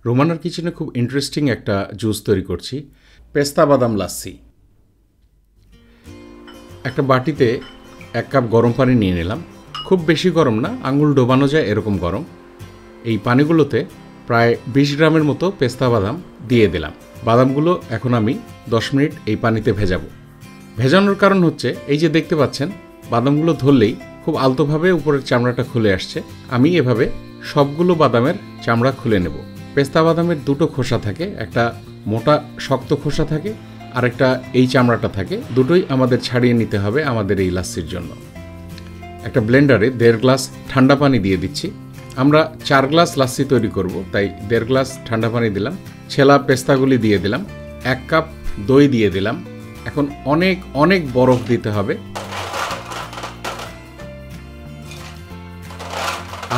রোমানার কিচেনে খুব ইন্টারেস্টিং একটা জুস তৈরি করছি, পেস্তা বাদাম লাচ্ছি। একটা বাটিতে 1 কাপ গরম পানি নিয়ে নিলাম। খুব বেশি গরম না, আঙুল ডোবানো যায় এরকম গরম। এই পানিগুলোতে প্রায় 20 গ্রামের মতো পেস্তা বাদাম দিয়ে দিলাম। বাদামগুলো এখন আমি 10 মিনিট এই পানিতে ভেজাবো। ভেজানোর কারণ হচ্ছে এই যে দেখতে পাচ্ছেন, বাদামগুলো ধরলেই খুব আলতোভাবে উপরের চামড়াটা খুলে আসছে। আমি এভাবে সবগুলো বাদামের চামড়া খুলে নেব। পেস্তা বাদামের দুটো খোসা থাকে, একটা মোটা শক্ত খোসা থাকে, আর একটা এই চামড়াটা থাকে। দুটোই আমাদের ছাড়িয়ে নিতে হবে আমাদের এই লাচ্ছির জন্য। একটা ব্লেন্ডারে 1.5 গ্লাস ঠান্ডা পানি দিয়ে দিচ্ছি। আমরা 4 গ্লাস লাচ্ছি তৈরি করব, তাই 1.5 গ্লাস ঠান্ডা পানি দিলাম। ছেলা পেস্তাগুলি দিয়ে দিলাম। 1 কাপ দই দিয়ে দিলাম। এখন অনেক অনেক বরফ দিতে হবে।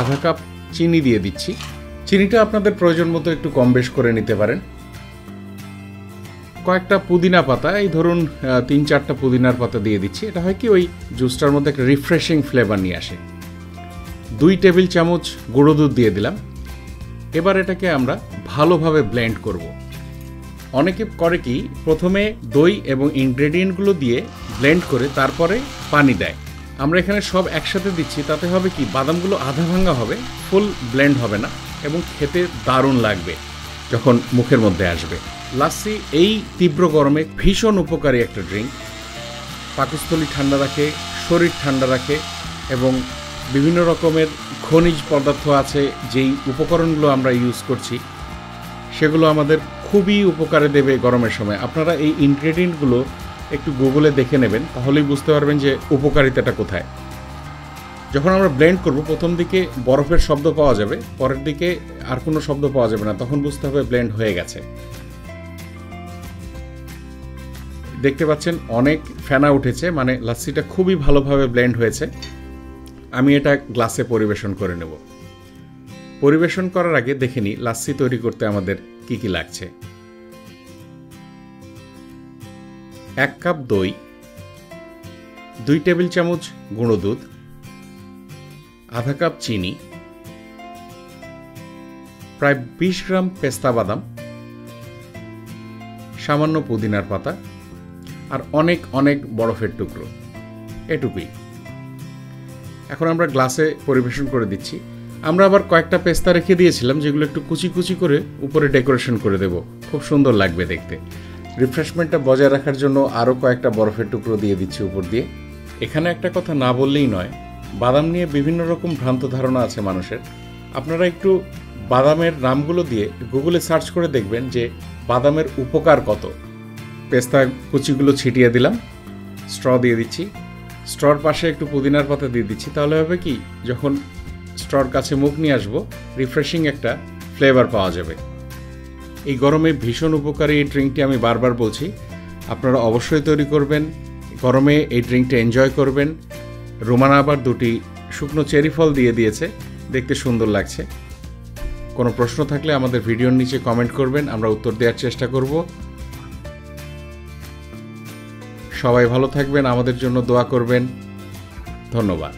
আধা কাপ চিনি দিয়ে দিচ্ছি। চিনিটা আপনাদের প্রয়োজন মতো একটু কম বেশ করে নিতে পারেন। কয়েকটা পুদিনা পাতা, এই ধরুন 3-4টা পুদিনার পাতা দিয়ে দিচ্ছি। এটা হয় কি ওই জুসটার মধ্যে একটা রিফ্রেশিং ফ্লেভার নিয়ে আসে। 2 টেবিল চামচ গুঁড়ো দুধ দিয়ে দিলাম। এবার এটাকে আমরা ভালোভাবে ব্লেন্ড করব। অনেকে করে কি প্রথমে দই এবং ইনগ্রেডিয়েন্টগুলো দিয়ে ব্লেন্ড করে তারপরে পানি দেয়। আমরা এখানে সব একসাথে দিচ্ছি, তাতে হবে কি বাদামগুলো আধা ভাঙা হবে, ফুল ব্লেন্ড হবে না এবং খেতে দারুণ লাগবে যখন মুখের মধ্যে আসবে। লাচ্ছি এই তীব্র গরমে ভীষণ উপকারী একটা ড্রিঙ্ক। পাকস্থলী ঠান্ডা রাখে, শরীর ঠান্ডা রাখে এবং বিভিন্ন রকমের খনিজ পদার্থ আছে যেই উপকরণগুলো আমরা ইউজ করছি সেগুলো আমাদের খুবই উপকারে দেবে গরমের সময়। আপনারা এই ইনগ্রেডিয়েন্টগুলো একটু গুগলে দেখে নেবেন, তাহলেই বুঝতে পারবেন যে উপকারিতাটা কোথায়। যখন আমরা ব্লেন্ড করব প্রথম দিকে বরফের শব্দ পাওয়া যাবে, পরের দিকে আর কোনো শব্দ পাওয়া যাবে না, তখন বুঝতে হবে ব্লেন্ড হয়ে গেছে। দেখতে পাচ্ছেন অনেক ফেনা উঠেছে, মানে লাচ্ছিটা খুবই ভালোভাবে ব্লেন্ড হয়েছে। আমি এটা গ্লাসে পরিবেশন করে নেব। পরিবেশন করার আগে দেখে নিই লাচ্ছি তৈরি করতে আমাদের কি কি লাগছে। 1 কাপ দই, 2 টেবিল চামচ গুঁড়ো দুধ, আধা কাপ চিনি, প্রায় 20 গ্রাম পেস্তা বাদাম, সামান্য পুদিনার পাতা আর অনেক অনেক বরফের টুকরো, এটুকুই। এখন আমরা গ্লাসে পরিবেশন করে দিচ্ছি। আমরা আবার কয়েকটা পেস্তা রেখে দিয়েছিলাম, যেগুলো একটু কুচি কুচি করে উপরে ডেকোরেশন করে দেব, খুব সুন্দর লাগবে দেখতে। রিফ্রেশমেন্টটা বজায় রাখার জন্য আরও কয়েকটা বরফের টুকরো দিয়ে দিচ্ছি উপর দিয়ে। এখানে একটা কথা না বললেই নয়, বাদাম নিয়ে বিভিন্ন রকম ভ্রান্ত ধারণা আছে মানুষের। আপনারা একটু বাদামের নামগুলো দিয়ে গুগলে সার্চ করে দেখবেন যে বাদামের উপকার কত। পেস্তা কুচিগুলো ছিটিয়ে দিলাম, স্ট্র দিয়ে দিচ্ছি। স্ট্রর পাশে একটু পুদিনার পাতা দিয়ে দিচ্ছি, তাহলে হবে কি যখন স্ট্রর কাছে মুখ নিয়ে আসবো রিফ্রেশিং একটা ফ্লেভার পাওয়া যাবে। এই গরমে ভীষণ উপকারী এই ড্রিঙ্কটি আমি বারবার বলছি, আপনারা অবশ্যই তৈরি করবেন। গরমে এই ড্রিঙ্কটা এনজয় করবেন। রোমানা আবার 2টি শুকনো চেরি ফল দিয়ে দিয়েছে, দেখতে সুন্দর লাগছে। কোনো প্রশ্ন থাকলে আমাদের ভিডিওর নিচে কমেন্ট করবেন, আমরা উত্তর দেওয়ার চেষ্টা করব। সবাই ভালো থাকবেন, আমাদের জন্য দোয়া করবেন। ধন্যবাদ।